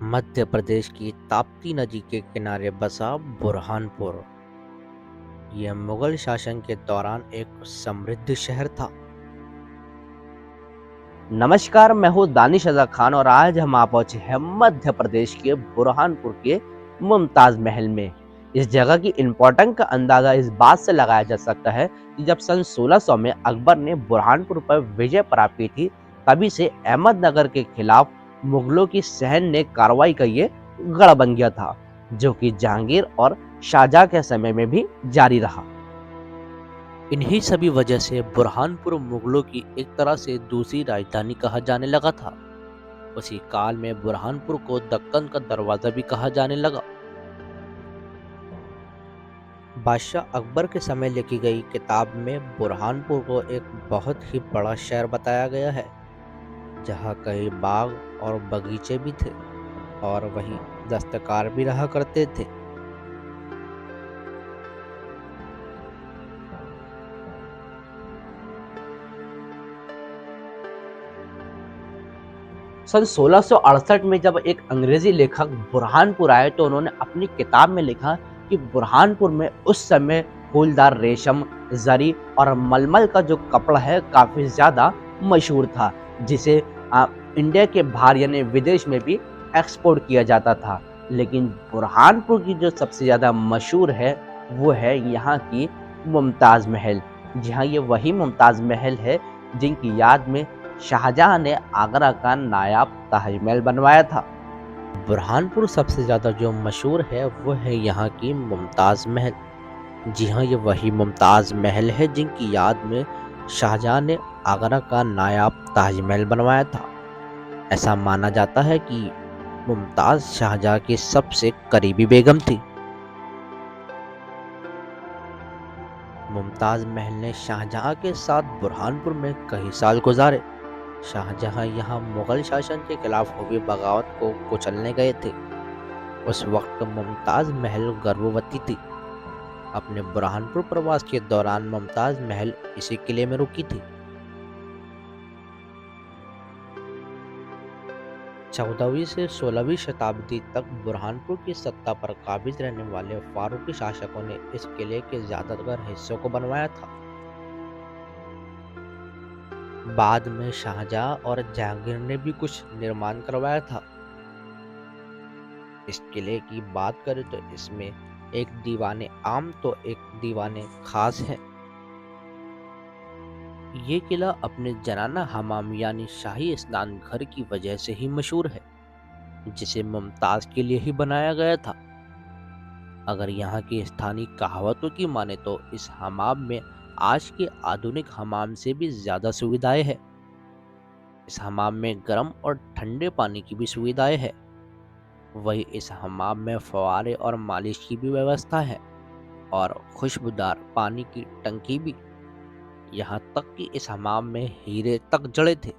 मध्य प्रदेश की ताप्ती नदी के किनारे बसा बुरहानपुर। यह मुगल शासन के दौरान एक समृद्ध शहर था। नमस्कार, मैं हूँ दानिश अज़ा खान और आज हम आ पहुंचे हैं मध्य प्रदेश के बुरहानपुर के मुमताज महल में। इस जगह की इम्पोर्टेंस का अंदाजा इस बात से लगाया जा सकता है कि जब सन 1600 में अकबर ने बुरहानपुर पर विजय प्राप्त की थी, तभी से अहमदनगर के खिलाफ मुगलों की सैन्य ने कार्रवाई का ये गढ़ बन गया था, जो कि जहांगीर और शाहजहां के समय में भी जारी रहा। इन्हीं सभी वजह से बुरहानपुर मुगलों की एक तरह से दूसरी राजधानी कहा जाने लगा था। उसी काल में बुरहानपुर को दक्कन का दरवाजा भी कहा जाने लगा। बादशाह अकबर के समय लिखी गई किताब में बुरहानपुर को एक बहुत ही बड़ा शहर बताया गया है, जहाँ कई बाग और बगीचे भी थे और वहीं दस्तकार भी रहा करते थे। सन 1668 में जब एक अंग्रेजी लेखक बुरहानपुर आए तो उन्होंने अपनी किताब में लिखा कि बुरहानपुर में उस समय फूलदार रेशम, जरी और मलमल का जो कपड़ा है काफी ज्यादा मशहूर था, जिसे इंडिया के बाहर यानी विदेश में भी एक्सपोर्ट किया जाता था। लेकिन बुरहानपुर की जो सबसे ज्यादा मशहूर है वो है यहाँ की मुमताज महल। जी हाँ, ये वही मुमताज महल है जिनकी याद में शाहजहां ने आगरा का नायाब ताजमहल बनवाया था। बुरहानपुर सबसे ज़्यादा जो मशहूर है वो है यहाँ की मुमताज़ महल। जी हाँ, ये वही मुमताज़ महल है जिनकी याद में शाहजहां ने आगरा का नायाब ताजमहल बनवाया था। ऐसा माना जाता है कि मुमताज़ शाहजहां की सबसे करीबी बेगम थी। मुमताज़ महल ने शाहजहां के साथ बुरहानपुर में कई साल गुजारे। शाहजहां यहाँ मुगल शासन के खिलाफ हुई बगावत को कुचलने गए थे। उस वक्त मुमताज़ महल गर्भवती थी। अपने बुरहानपुर प्रवास के दौरान मुमताज़ महल इसी किले में रुकी थी। 14वीं से 16वीं शताब्दी तक बुरहानपुर की सत्ता पर काबिज रहने वाले फारूकी शासकों ने इस किले के ज्यादातर हिस्सों को बनवाया था। बाद में शाहजहां और जहांगीर ने भी कुछ निर्माण करवाया था। इस किले की बात करें तो इसमें एक दीवाने आम तो एक दीवाने खास है। ये किला अपने जनाना हमाम यानी शाही स्नान घर की वजह से ही मशहूर है, जिसे मुमताज के लिए ही बनाया गया था। अगर यहाँ की स्थानीय कहावतों की माने तो इस हमाम में आज के आधुनिक हमाम से भी ज्यादा सुविधाएं हैं। इस हमाम में गर्म और ठंडे पानी की भी सुविधाएं हैं। वही इस हमाम में फव्वारे और मालिश की भी व्यवस्था है और खुशबूदार पानी की टंकी भी। यहाँ तक कि इस हमाम में हीरे तक जड़े थे।